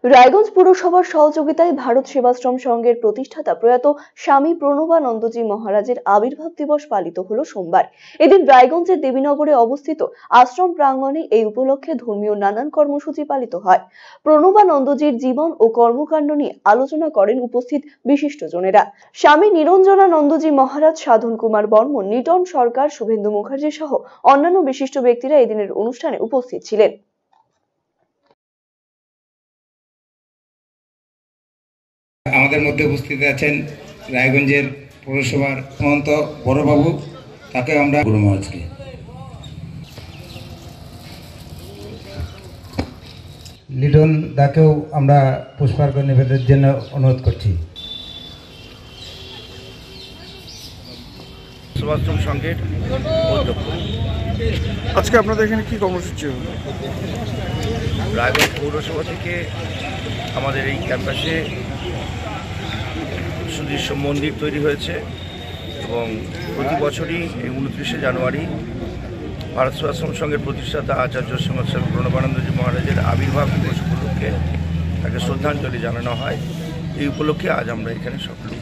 রায়গঞ্জ পুরসভার সহযোগিতায় ভারত সেবাশ্রম সংঘের প্রতিষ্ঠাতা প্রয়াত স্বামী প্রণবানন্দজি মহারাজের আবির্ভাব দিবস পালিত হলো সোমবার। এদিন রায়গঞ্জের দেবীনগরে অবস্থিত আশ্রম প্রাঙ্গণে এই উপলক্ষে ধর্মীয় নানান কর্মসূচি পালিত হয়। প্রণবানন্দজির জীবন ও কর্মকাণ্ড নিয়ে আলোচনা করেন উপস্থিত বিশিষ্টজনেরা। স্বামী নিরঞ্জনানন্দজি মহারাজ, সাধন কুমার বর্মন, নিটন সরকার, শুভেন্দু মুখার্জি সহ অন্যান্য বিশিষ্ট ব্যক্তিরা এদিনের অনুষ্ঠানে উপস্থিত ছিলেন। আমাদের মধ্যে উপস্থিত আছেন রায়গঞ্জের পৌরসভার মহন্ত বড়বাবু, তাকে আমরা গুরু মহারাজকে লিটন দাকেও আমরা পুষ্পার্ঘ নিবেদনের জন্য অনুরোধ করছি। সেবাশ্রম সংঘের অধ্যক্ষ। আজকে আপনাদের এখানে কি কর্মসূচি হলো? রায়গঞ্জ পৌরসভা থেকে আমাদের এই ক্যাম্পাসে সুদৃশ্য মন্দির তৈরি হয়েছে এবং প্রতি বছরই এই 29শে জানুয়ারি ভারত সেবাশ্রম সংঘের প্রতিষ্ঠাতা আচার্য শ্রীমৎ স্বামী প্রণবানন্দজি মহারাজের আবির্ভাব দিবস উপলক্ষে তাকে শ্রদ্ধাঞ্জলি জানানো হয়। এই উপলক্ষে আজ আমরা এখানে সকলে